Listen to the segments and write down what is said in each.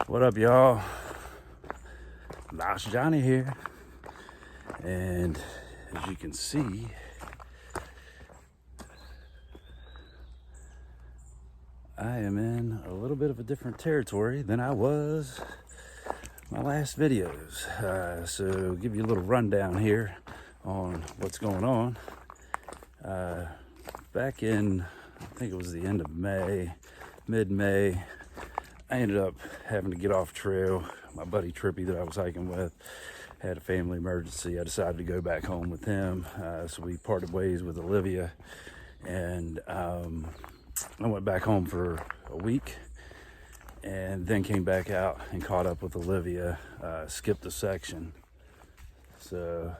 What up, y'all? Lost Johnny here, and as you can see, I am in a little bit of a different territory than I was my last videos. So give you a little rundown here on what's going on. Back in, I think it was the end of May, mid-May, I ended up having to get off trail. My buddy Trippy that I was hiking with had a family emergency. I decided to go back home with him. So we parted ways with Olivia, and I went back home for a week and then came back out and caught up with Olivia, skipped a section. So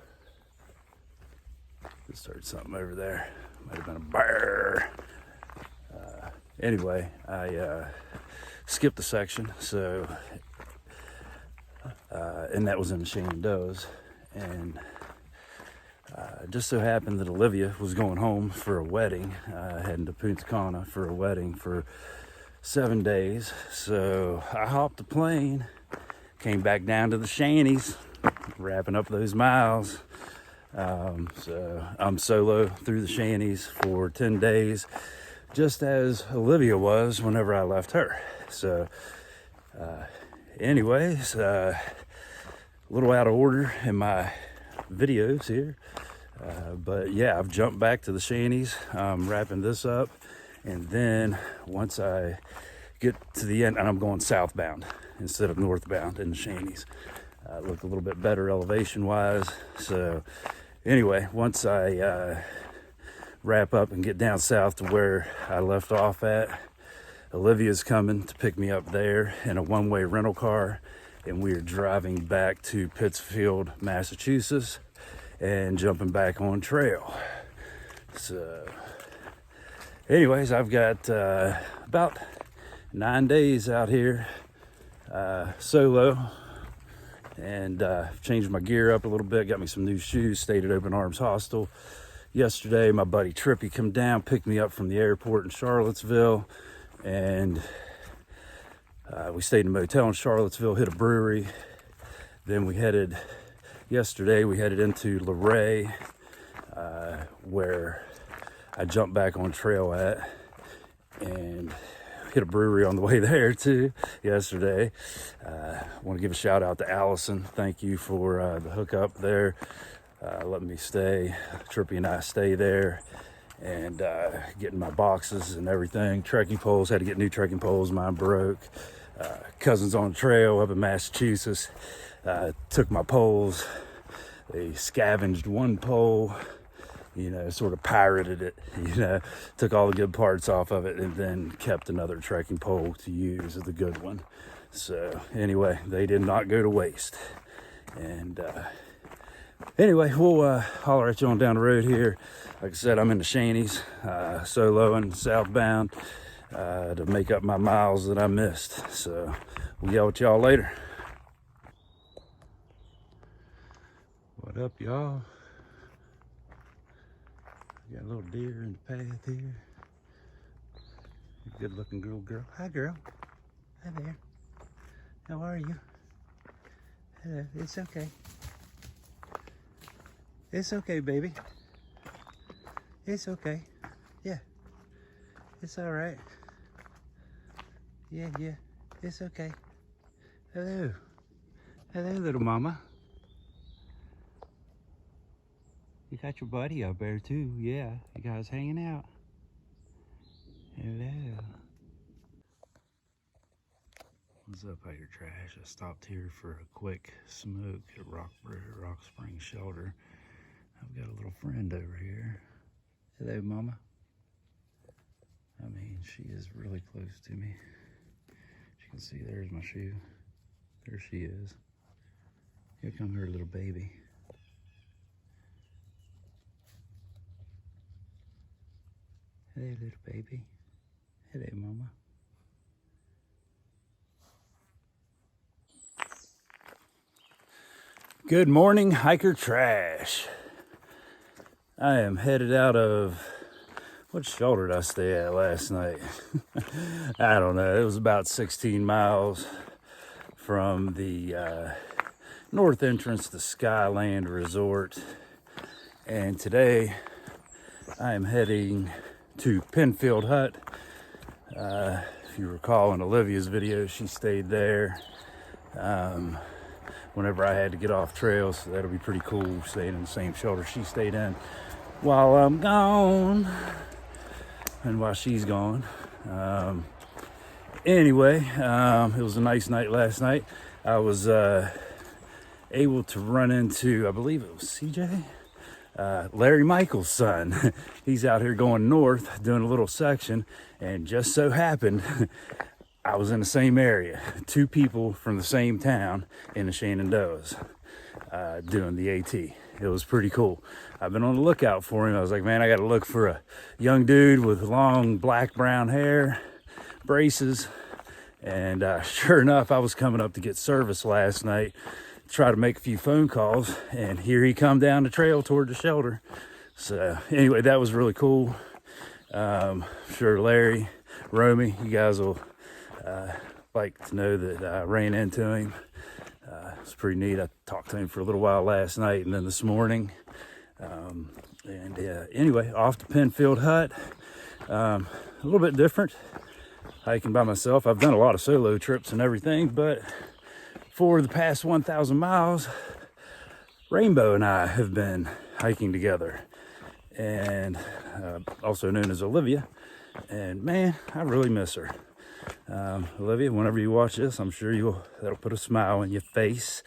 just heard something over there. Might have been a bear. Anyway, I skipped a section, so and that was in the Shennies. And just so happened that Olivia was going home for a wedding, heading to Punta Cana for a wedding for 7 days. So I hopped the plane, came back down to the Shennies, wrapping up those miles. So I'm solo through the Shennies for 10 days, just as Olivia was whenever I left her. So anyways, a little out of order in my videos here. But yeah, I've jumped back to the Shennies. I'm wrapping this up. And then once I get to the end, and I'm going southbound instead of northbound in the Shennies. Look a little bit better elevation wise. So anyway, once I wrap up and get down south to where I left off at, Olivia's coming to pick me up there in a one-way rental car, and we are driving back to Pittsfield, Massachusetts, and jumping back on trail. So anyways, I've got about 9 days out here solo, and changed my gear up a little bit, got me some new shoes, stayed at Open Arms Hostel. Yesterday, my buddy Trippy come down, picked me up from the airport in Charlottesville, and we stayed in a motel in Charlottesville, hit a brewery. Then we headed into Luray, where I jumped back on trail at, and hit a brewery on the way there too yesterday. Want to give a shout out to Allison. Thank you for the hookup there. Letting me stay. Trippy and I stay there, and getting my boxes and everything. Trekking poles, had to get new trekking poles. Mine broke. Cousins on trail up in Massachusetts took my poles. They scavenged one pole, sort of pirated it, took all the good parts off of it, and then kept another trekking pole to use as the good one. So anyway, they did not go to waste. And anyway, we'll holler at you on down the road here. Like I said, I'm in the Shennies, solo and southbound, to make up my miles that I missed. So we'll yell at y'all later. What up, y'all? Got a little deer in the path here. Good looking girl. Hi, girl. Hi there. How are you? Hello. It's okay. It's okay, baby. It's okay. Yeah. It's all right. Yeah. It's okay. Hello. Hello, little mama. You got your buddy up there too. Yeah, you guys hanging out. Hello. What's up, out your trash? I stopped here for a quick smoke at Rock Spring Shelter. I've got a little friend over here. Hello, mama. I mean, she is really close to me. As you can see, there's my shoe. There she is. Here come her little baby. Hello, little baby. Hello, mama. Good morning, hiker trash. I am headed out of, what shelter did I stay at last night? I don't know, it was about 16 miles from the north entrance to Skyland Resort. And today I am heading to Penfield Hut. If you recall in Olivia's video, she stayed there whenever I had to get off trail, so that'll be pretty cool, staying in the same shelter she stayed in while I'm gone and while she's gone. Anyway, it was a nice night last night. I was able to run into, I believe it was CJ, Larry Michael's son. He's out here going north doing a little section, and just so happened I was in the same area. Two people from the same town in the Shenandoahs doing the AT. It was pretty cool. I've been on the lookout for him. I was like, man, I got to look for a young dude with long black brown hair, braces. And sure enough, I was coming up to get service last night, try to make a few phone calls, and here he come down the trail toward the shelter. So anyway, that was really cool. Sure Larry, Romy, you guys will like to know that I ran into him. It's pretty neat. I talked to him for a little while last night and then this morning. Anyway, off to Penfield Hut. A little bit different, hiking by myself. I've done a lot of solo trips and everything, but for the past 1,000 miles, Rainbow and I have been hiking together, and also known as Olivia. And man, I really miss her. Olivia, whenever you watch this, I'm sure that'll put a smile on your face.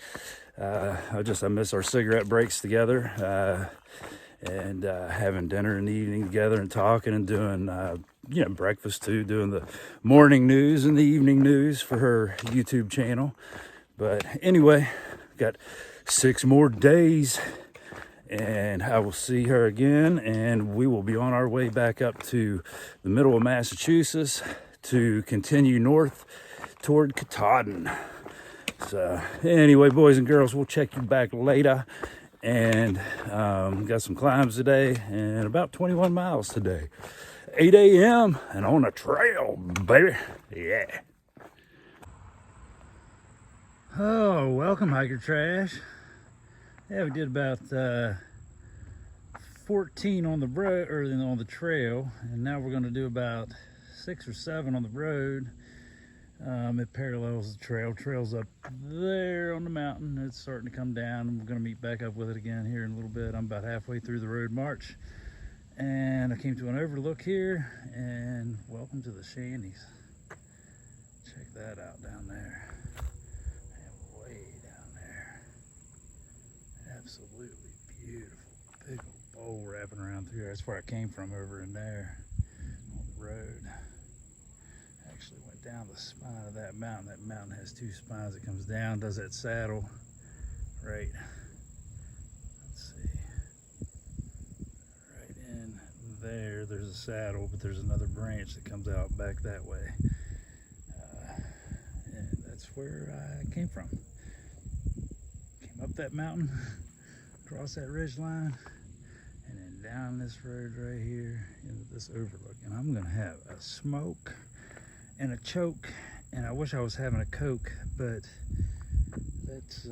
I miss our cigarette breaks together, and having dinner in the evening together and talking and doing breakfast too, doing the morning news and the evening news for her YouTube channel. But anyway, got 6 more days and I will see her again, and we will be on our way back up to the middle of Massachusetts to continue north toward Katahdin. So anyway, boys and girls, we'll check you back later. And got some climbs today and about 21 miles today. 8 a.m. and on a trail, baby. Yeah. Oh, welcome, hiker trash. Yeah, we did about 14 on the road, or on the trail, and now we're going to do about 6 or 7 on the road. It parallels the trail. Trail's up there on the mountain. It's starting to come down, and we're going to meet back up with it again here in a little bit. I'm about halfway through the road march, and I came to an overlook here, and welcome to the Shennies. Check that out down there. And way down there. Absolutely beautiful. Big old bowl wrapping around through here. That's where I came from, over in there on the road. Actually went down the spine of that mountain. That mountain has 2 spines. It comes down, does that saddle right. Let's see. Right in there, there's a saddle, but there's another branch that comes out back that way. And that's where I came from. Came up that mountain, across that ridge line, and then down this road right here into this overlook. And I'm gonna have a smoke and a choke, and I wish I was having a Coke, but that's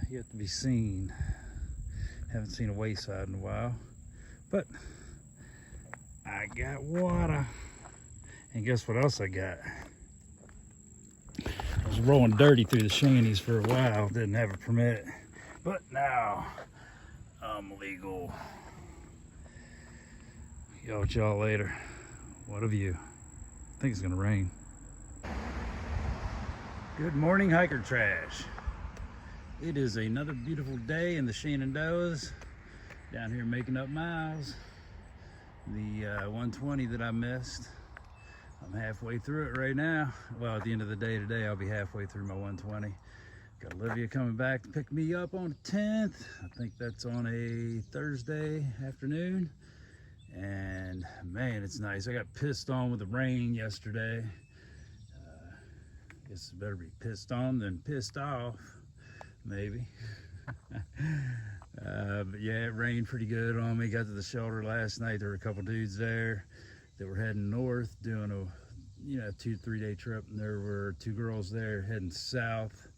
yet to be seen. Haven't seen a wayside in a while, but I got water. And guess what else I got? I was rolling dirty through the Shennies for a while, didn't have a permit, but now I'm legal. Y'all with y'all later. What of you? I think it's gonna rain. Good morning, hiker trash. It is another beautiful day in the Shenandoahs. Down here making up miles. The 120 that I missed, I'm halfway through it right now. Well, at the end of the day today, I'll be halfway through my 120. Got Olivia coming back to pick me up on the 10th. I think that's on a Thursday afternoon. And man, it's nice. I got pissed on with the rain yesterday. Guess it's better be pissed on than pissed off, maybe. But yeah, it rained pretty good on me. Got to the shelter last night. There were a couple dudes there that were heading north, doing a 2 to 3 day trip, and there were 2 girls there heading south.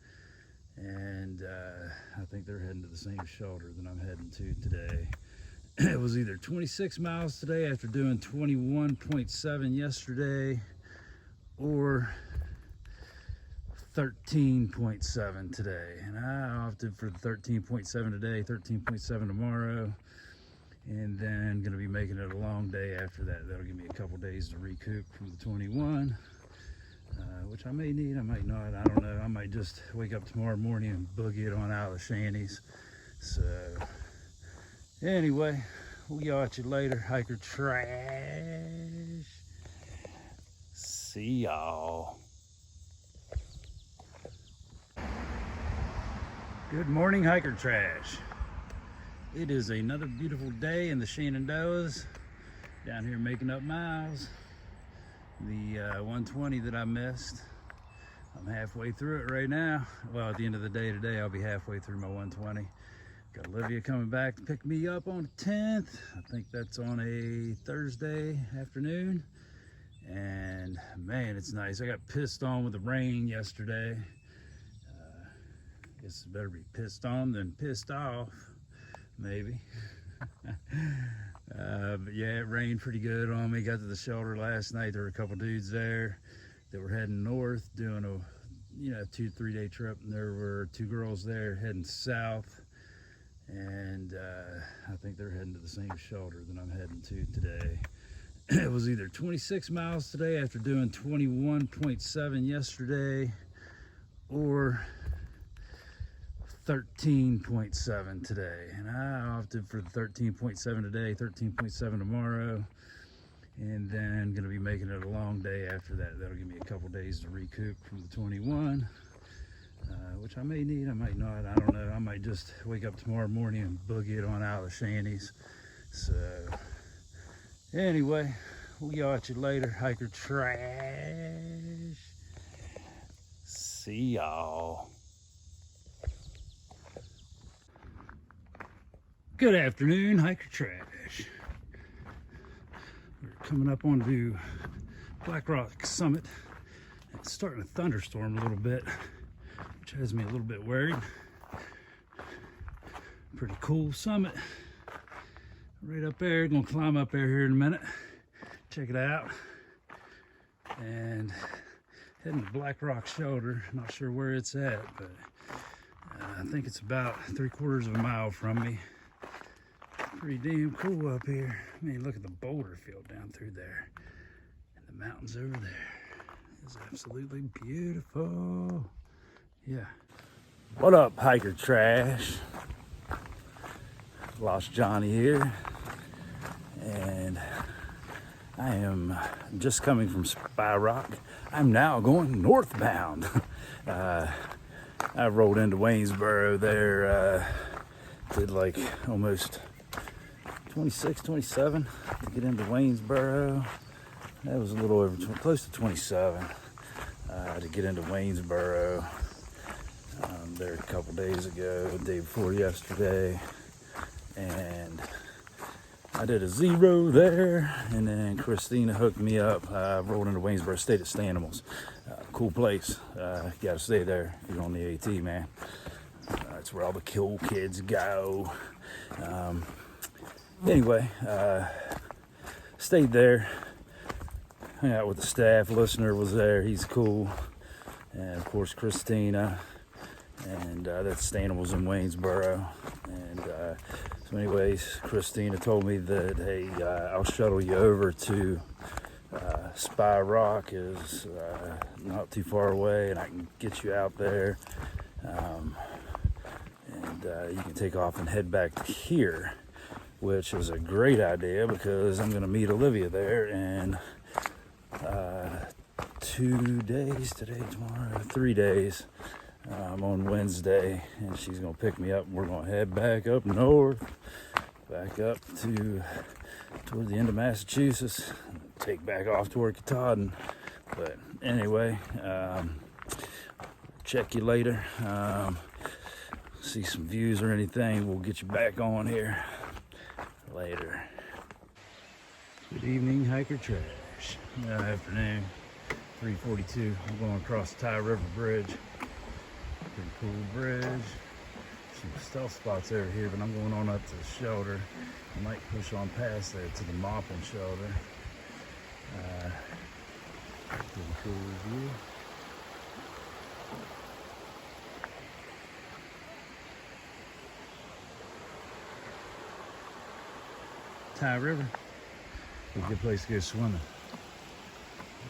and I think they're heading to the same shelter that I'm heading to today. It was either 26 miles today after doing 21.7 yesterday, or 13.7 today. And I opted for the 13.7 today, 13.7 tomorrow, and then gonna be making it a long day after that. That'll give me a couple days to recoup from the 21, which I may need, I might not, I don't know. I might just wake up tomorrow morning and boogie it on out of the Shennies. So anyway, we'll yell at you later, hiker trash. See y'all. Good morning, hiker trash. It is another beautiful day in the Shenandoahs. Down here making up miles. The 120 that I missed, I'm halfway through it right now. Well, at the end of the day today, I'll be halfway through my 120. Got Olivia coming back to pick me up on the 10th. I think that's on a Thursday afternoon. And man, it's nice. I got pissed on with the rain yesterday. Guess it's better be pissed on than pissed off, maybe. But yeah, it rained pretty good on me. Got to the shelter last night. There were a couple dudes there that were heading north, doing a 2-3 day trip, and there were 2 girls there heading south. And I think they're heading to the same shelter that I'm heading to today. It was either 26 miles today after doing 21.7 yesterday, or 13.7 today. And I opted for the 13.7 today, 13.7 tomorrow, and then gonna be making it a long day after that. That'll give me a couple days to recoup from the 21, which I may need, I might not, I don't know. I might just wake up tomorrow morning and boogie it on out of the Shennies. So anyway, we'll yell at you later, hiker trash. See y'all. Good afternoon, hiker trash. We're coming up onto Black Rock Summit. It's starting to thunderstorm a little bit, which has me a little bit worried. Pretty cool summit. Right up there, gonna climb up there here in a minute. Check it out. And heading to Black Rock Shoulder. Not sure where it's at, but I think it's about 3/4 of a mile from me. Pretty damn cool up here. I mean, look at the boulder field down through there. And the mountains over there. It's absolutely beautiful. Yeah. What up, hiker trash? Lost Johnny here. And I am just coming from Spy Rock. I'm now going northbound. I rolled into Waynesboro there. Did like almost 26, 27 to get into Waynesboro. That was a little over, close to 27 to get into Waynesboro. There a couple days ago, the day before yesterday. And I did a 0 there, and then Christina hooked me up. I rolled into Waynesboro, stayed at Stanimals. Cool place. You gotta stay there if you're on the AT, man. That's where all the cool kids go. Anyway, stayed there, hung out with the staff. Listener was there, he's cool. And of course, Christina, and that's Stanimals in Waynesboro. And so anyways, Christina told me that, hey, I'll shuttle you over to Spy Rock, is not too far away, and I can get you out there. And you can take off and head back to here, which is a great idea because I'm going to meet Olivia there in 2 days, today, tomorrow, 3 days, on Wednesday, and she's going to pick me up, and we're going to head back up north, back up toward the end of Massachusetts, take back off toward Katahdin. But anyway, check you later. See some views or anything, we'll get you back on here later. Good evening, hiker trash. Good afternoon. 3:42. I'm going across the Ty River Bridge. Pretty cool bridge. Some stealth spots over here, but I'm going on up to the shelter. I might push on past there to the mopping shelter. Pretty cool view. Ty River. A good place to go swimming.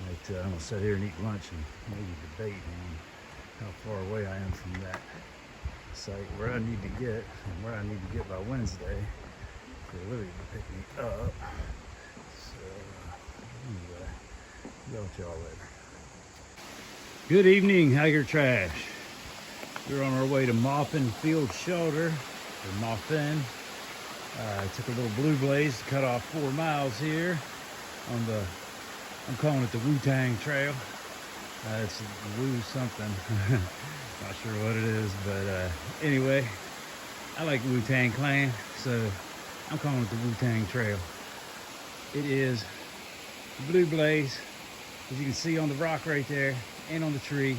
I'm gonna sit here and eat lunch and maybe debate on how far away I am from that site, where I need to get, and where I need to get by Wednesday for Olivia to pick me up. So anyway, yell at y'all later. Good evening, Hiker Trash. We're on our way to Maupin Field Shelter, or Maupin. I took a little blue blaze to cut off 4 miles here on the, I'm calling it the Wu-Tang Trail. It's Wu something, not sure what it is, but anyway, I like Wu-Tang Clan, so I'm calling it the Wu-Tang Trail. It is blue blaze, as you can see on the rock right there and on the tree.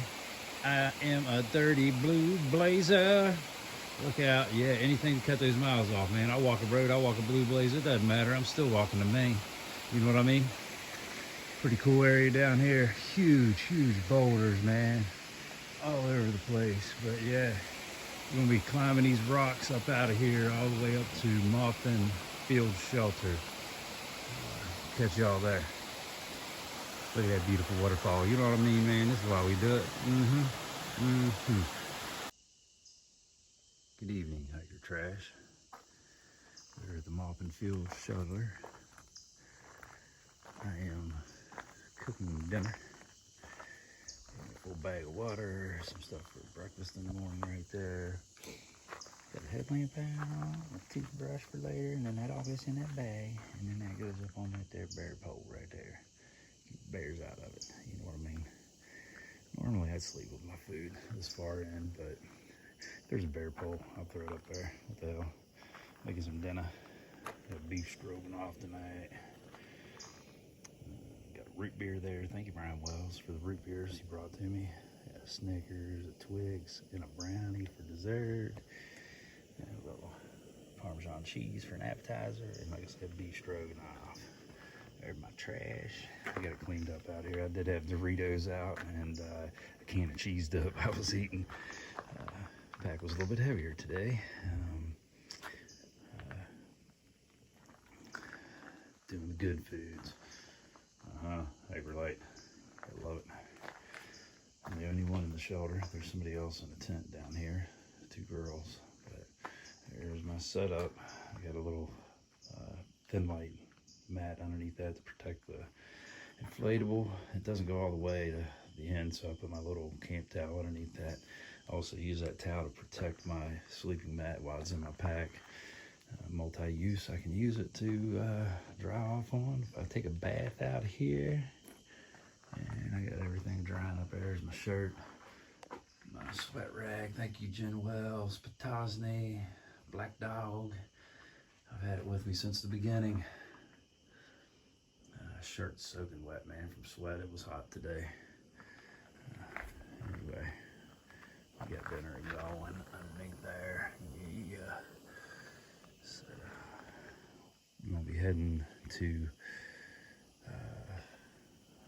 I am a dirty blue blazer. Look out, yeah, anything to cut those miles off, man. I walk a road, I walk a blue blaze, it doesn't matter. I'm still walking the main, you know what I mean? Pretty cool area down here. Huge, huge boulders, man. All over the place, but yeah. We're gonna be climbing these rocks up out of here all the way up to Maupin Field Shelter. Catch y'all there. Look at that beautiful waterfall. You know what I mean, man? This is why we do it. Good evening, Hiker Trash. We're at the Maupin Field Shelter. I am cooking dinner. A full bag of water, some stuff for breakfast in the morning right there. Got a headlamp out, a toothbrush for later, and then that all goes in that bag. And then that goes up on that there bear pole right there. Keep bears out of it, you know what I mean? Normally I'd sleep with my food this far in, but there's a bear pole, I'll throw it up there. What the hell? Making some dinner. Got beef stroganoff tonight. Got root beer there. Thank you, Brian Wells, for the root beers he brought to me. Got a Snickers, a Twix, and a brownie for dessert. And a little Parmesan cheese for an appetizer. And like I said, beef stroganoff. There's my trash. I got it cleaned up out here. I did have Doritos out and a can of cheese dip I was eating. Pack was a little bit heavier today. Doing the good foods. Hyperlight. I love it. I'm the only one in the shelter. There's somebody else in the tent down here. 2 girls. But there's my setup. I got a little thin light mat underneath that to protect the inflatable. It doesn't go all the way to the end, so I put my little camp towel underneath that. I also use that towel to protect my sleeping mat while it's in my pack. Multi-use, I can use it to dry off on. If I take a bath out here, and I got everything drying up there. There's my shirt, my sweat rag. Thank you, Jen Wells, Potosny, Black Dog. I've had it with me since the beginning. Shirt's soaking wet, man, from sweat. It was hot today. Anyway, we got dinner going underneath there. Yeah. So, I'm gonna be heading to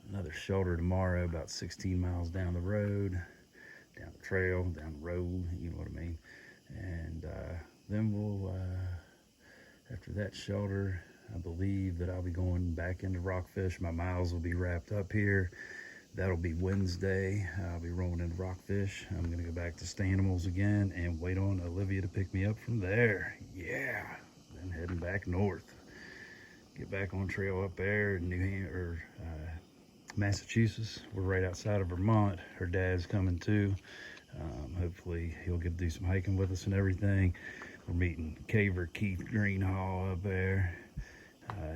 another shelter tomorrow, about 16 miles down the road, down the trail, down the road, you know what I mean. And then we'll, after that shelter, I believe that I'll be going back into Rockfish. My miles will be wrapped up here. That'll be Wednesday. I'll be rolling into Rockfish. I'm gonna go back to Stanimals again and wait on Olivia to pick me up from there. Yeah, then heading back north. Get back on trail up there in Massachusetts. We're right outside of Vermont. Her dad's coming too. Hopefully he'll get to do some hiking with us and everything. We're meeting Caver Keith Greenhall up there.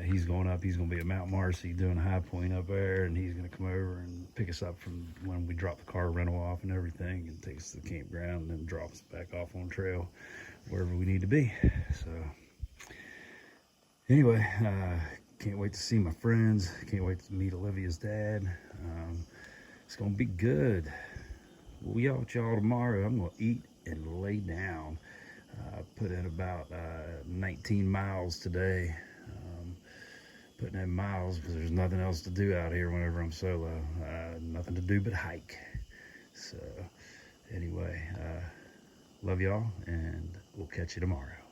He's going up. He's going to be at Mount Marcy doing a high point up there, and he's going to come over and pick us up from when we drop the car rental off and everything, and take us to the campground, and then drop us back off on trail wherever we need to be. So anyway, can't wait to see my friends. Can't wait to meet Olivia's dad. It's going to be good. We out with y'all tomorrow. I'm gonna eat and lay down. Put in about 19 miles today. Putting in miles because there's nothing else to do out here whenever I'm solo. Nothing to do but hike. So anyway, love y'all, and we'll catch you tomorrow.